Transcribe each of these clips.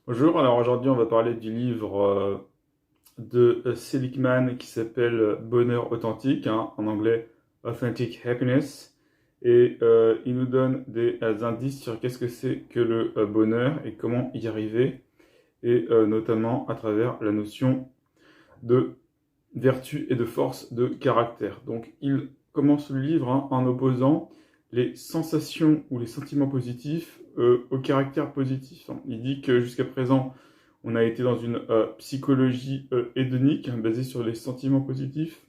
Bonjour, alors aujourd'hui on va parler du livre de Seligman qui s'appelle Bonheur authentique, hein, en anglais Authentic Happiness. Et il nous donne des indices sur qu'est-ce que c'est que le bonheur et comment y arriver, et notamment à travers la notion de vertu et de force de caractère. Donc il commence le livre en opposant les sensations ou les sentiments positifs au caractère positif. Il dit que jusqu'à présent, on a été dans une psychologie hédonique basée sur les sentiments positifs.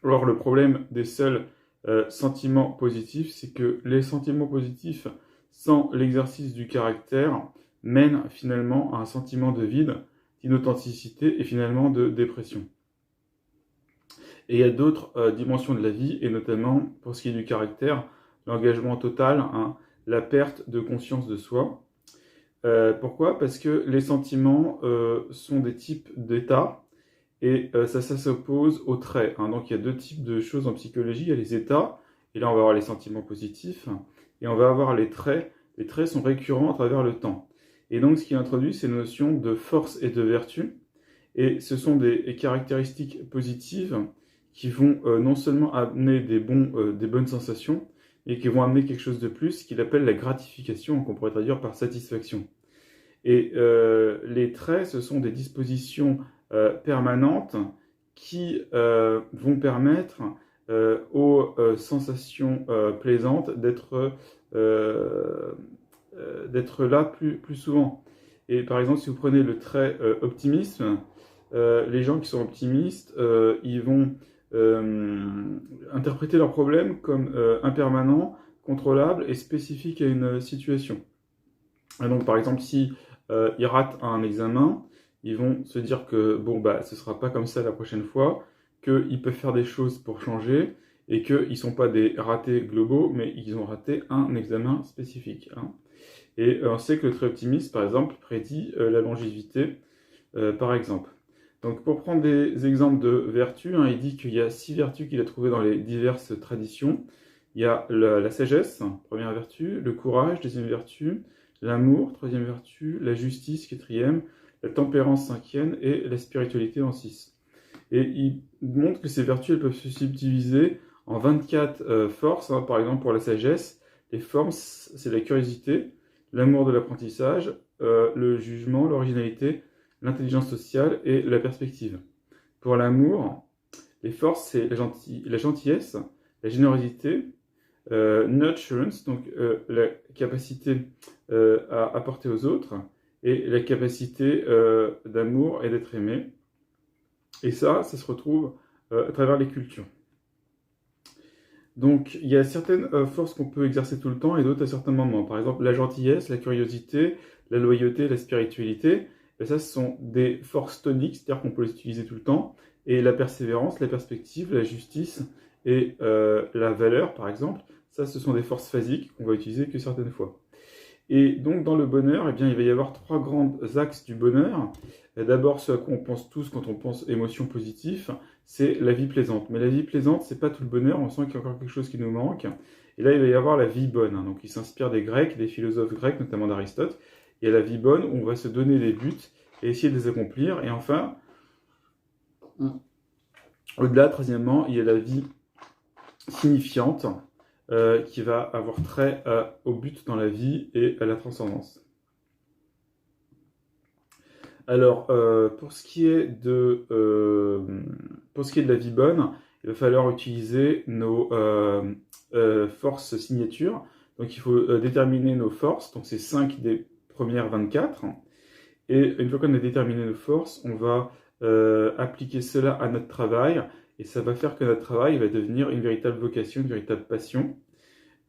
Or, le problème des seuls sentiments positifs, c'est que les sentiments positifs, sans l'exercice du caractère, mènent finalement à un sentiment de vide, d'inauthenticité et finalement de dépression. Et il y a d'autres dimensions de la vie, et notamment pour ce qui est du caractère, l'engagement total, hein, la perte de conscience de soi. Pourquoi? Parce que les sentiments sont des types d'états, et ça s'oppose aux traits, hein. Donc il y a deux types de choses en psychologie, il y a les états, et là on va avoir les sentiments positifs, et on va avoir les traits. Les traits sont récurrents à travers le temps. Et donc ce qui introduit, c'est la notion de force et de vertu, et ce sont des caractéristiques positives qui vont non seulement amener des bonnes sensations, mais qui vont amener quelque chose de plus qu'il appelle la gratification, qu'on pourrait traduire par satisfaction. Et les traits, ce sont des dispositions permanentes qui vont permettre aux sensations plaisantes d'être là plus souvent. Et par exemple, si vous prenez le trait optimisme, les gens qui sont optimistes, ils vont interpréter leurs problèmes comme impermanents, contrôlables et spécifiques à une situation. Et donc, par exemple, si ils ratent un examen, ils vont se dire que bon, bah, ce sera pas comme ça la prochaine fois, qu'ils peuvent faire des choses pour changer et qu'ils ne sont pas des ratés globaux, mais ils ont raté un examen spécifique, hein. Et on sait que le trait optimiste, par exemple, prédit la longévité, par exemple. Donc, pour prendre des exemples de vertus, hein, il dit qu'il y a 6 vertus qu'il a trouvées dans les diverses traditions. Il y a la sagesse, première vertu, le courage, deuxième vertu, l'amour, troisième vertu, la justice, quatrième, la tempérance, cinquième, et la spiritualité en 6. Et il montre que ces vertus, elles peuvent se subdiviser en 24 forces, hein. Par exemple, pour la sagesse, les formes, c'est la curiosité, l'amour de l'apprentissage, le jugement, l'originalité, l'intelligence sociale et la perspective. Pour l'amour, les forces, c'est la gentillesse, la générosité, nurturance, donc la capacité à apporter aux autres, et la capacité d'amour et d'être aimé. Et ça se retrouve à travers les cultures. Donc, il y a certaines forces qu'on peut exercer tout le temps et d'autres à certains moments. Par exemple, la gentillesse, la curiosité, la loyauté, la spiritualité. Et ça, ce sont des forces toniques, c'est-à-dire qu'on peut les utiliser tout le temps. Et la persévérance, la perspective, la justice et la valeur, par exemple, ça, ce sont des forces phasiques qu'on va utiliser que certaines fois. Et donc, dans le bonheur, eh bien, il va y avoir 3 grands axes du bonheur. D'abord, ce à quoi on pense tous quand on pense émotion positive, c'est la vie plaisante. Mais la vie plaisante, c'est pas tout le bonheur, on sent qu'il y a encore quelque chose qui nous manque. Et là, il va y avoir la vie bonne, hein. Donc, il s'inspire des Grecs, des philosophes grecs, notamment d'Aristote. Il y a la vie bonne, où on va se donner des buts et essayer de les accomplir. Et enfin, au-delà, troisièmement, il y a la vie signifiante, qui va avoir trait au but dans la vie et à la transcendance. Alors, pour ce qui est de la vie bonne, il va falloir utiliser nos forces signatures. Donc, il faut déterminer nos forces. Donc, c'est 5 des premières 24. Et une fois qu'on a déterminé nos forces, on va appliquer cela à notre travail. Et ça va faire que notre travail va devenir une véritable vocation, une véritable passion,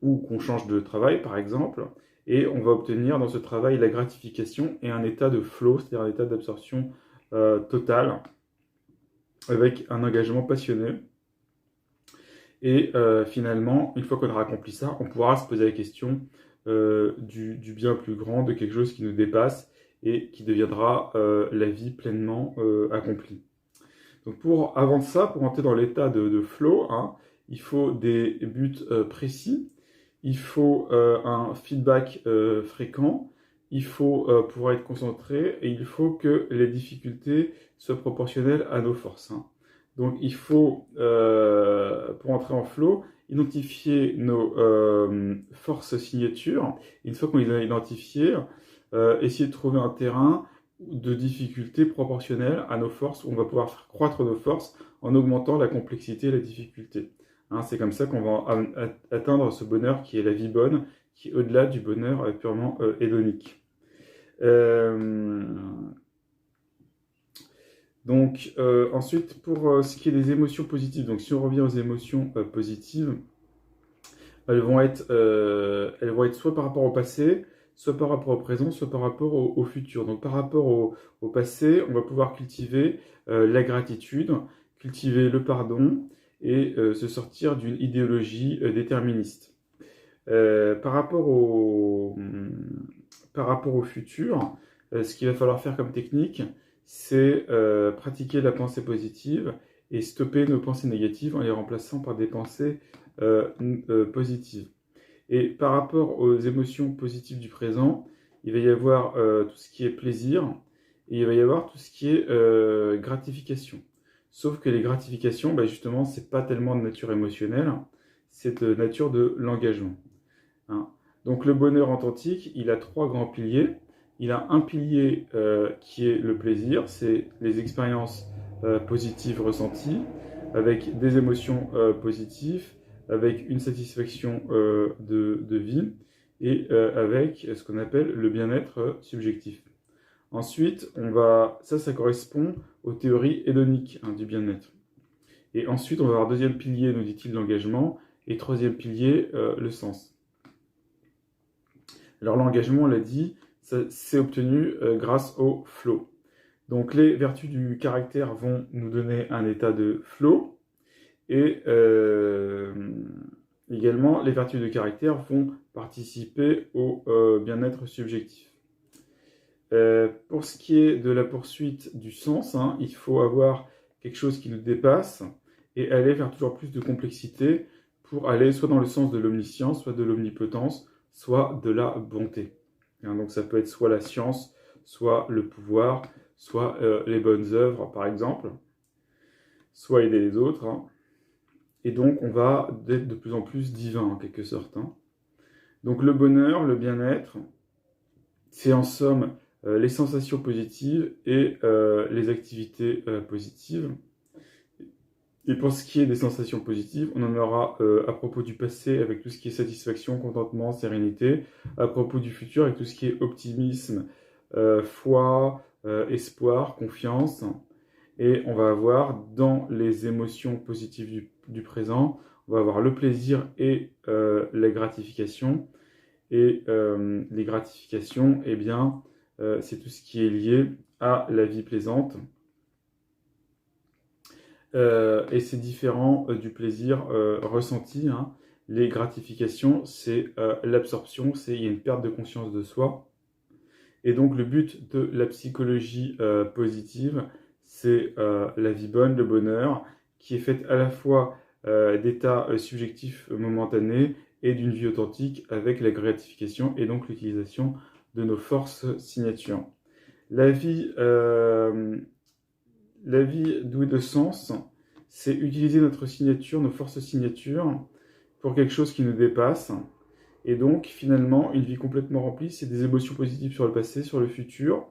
ou qu'on change de travail, par exemple. Et on va obtenir dans ce travail la gratification et un état de flow, c'est-à-dire un état d'absorption totale, avec un engagement passionné. Et finalement, une fois qu'on aura accompli ça, on pourra se poser la question du bien plus grand, de quelque chose qui nous dépasse et qui deviendra la vie pleinement accomplie. Donc avant ça, pour entrer dans l'état de flow, hein, il faut des buts précis, il faut un feedback fréquent, il faut pouvoir être concentré et il faut que les difficultés soient proportionnelles à nos forces, hein. Donc il faut, pour entrer en flow, identifier nos forces signatures. Une fois qu'on les a identifiées, essayer de trouver un terrain de difficulté proportionnelle à nos forces, où on va pouvoir faire croître nos forces en augmentant la complexité et la difficulté. Hein, c'est comme ça qu'on va atteindre ce bonheur qui est la vie bonne, qui est au-delà du bonheur purement hédonique. Donc ensuite, pour ce qui est des émotions positives, donc si on revient aux émotions positives, elles vont être soit par rapport au passé, soit par rapport au présent, soit par rapport au futur. Donc par rapport au passé, on va pouvoir cultiver la gratitude, cultiver le pardon et se sortir d'une idéologie déterministe. Par rapport au futur, ce qu'il va falloir faire comme technique, c'est pratiquer la pensée positive et stopper nos pensées négatives en les remplaçant par des pensées positives. Et par rapport aux émotions positives du présent, il va y avoir tout ce qui est plaisir et il va y avoir tout ce qui est gratification. Sauf que les gratifications, bah justement, c'est pas tellement de nature émotionnelle, c'est de nature de l'engagement. Hein. Donc le bonheur authentique, il a 3 grands piliers. Il a un pilier qui est le plaisir, c'est les expériences positives ressenties, avec des émotions positives, avec une satisfaction de vie, et avec ce qu'on appelle le bien-être subjectif. Ensuite, ça correspond aux théories hédoniques, hein, du bien-être. Et ensuite, on va avoir deuxième pilier, nous dit-il, l'engagement, et troisième pilier, le sens. Alors l'engagement, on l'a dit, c'est obtenu grâce au flow. Donc les vertus du caractère vont nous donner un état de flow, et également les vertus de caractère vont participer au bien-être subjectif. Pour ce qui est de la poursuite du sens, hein, il faut avoir quelque chose qui nous dépasse et aller vers toujours plus de complexité pour aller soit dans le sens de l'omniscience, soit de l'omnipotence, soit de la bonté. Hein, donc ça peut être soit la science, soit le pouvoir, soit les bonnes œuvres par exemple, soit aider les autres. Hein. Et donc on va être de plus en plus divin en quelque sorte. Hein. Donc le bonheur, le bien-être, c'est en somme les sensations positives et les activités positives. Et pour ce qui est des sensations positives, on en aura à propos du passé avec tout ce qui est satisfaction, contentement, sérénité, à propos du futur avec tout ce qui est optimisme, foi, espoir, confiance. Et on va avoir dans les émotions positives du présent, on va avoir le plaisir et la gratification. Et les gratifications, eh bien, c'est tout ce qui est lié à la vie plaisante. Et c'est différent du plaisir ressenti. Hein. Les gratifications, c'est l'absorption, il y a une perte de conscience de soi. Et donc le but de la psychologie positive, c'est la vie bonne, le bonheur, qui est faite à la fois d'états subjectifs momentanés et d'une vie authentique avec la gratification et donc l'utilisation de nos forces signatures. La vie douée de sens, c'est utiliser notre signature, nos forces signatures, pour quelque chose qui nous dépasse. Et donc, finalement, une vie complètement remplie, c'est des émotions positives sur le passé, sur le futur,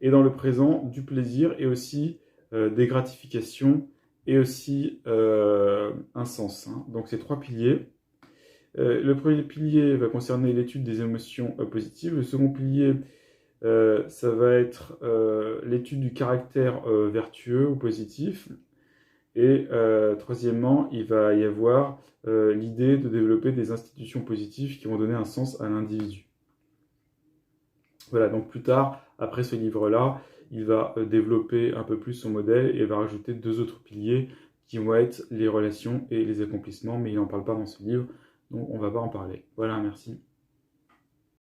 et dans le présent, du plaisir, et aussi des gratifications, et aussi un sens. Hein. Donc, ces 3 piliers. Le premier pilier va concerner l'étude des émotions positives. Le second pilier, ça va être l'étude du caractère vertueux ou positif. Et troisièmement, il va y avoir l'idée de développer des institutions positives qui vont donner un sens à l'individu. Voilà, donc plus tard, après ce livre-là, il va développer un peu plus son modèle et va rajouter 2 autres piliers qui vont être les relations et les accomplissements, mais il n'en parle pas dans ce livre, donc on ne va pas en parler. Voilà, merci.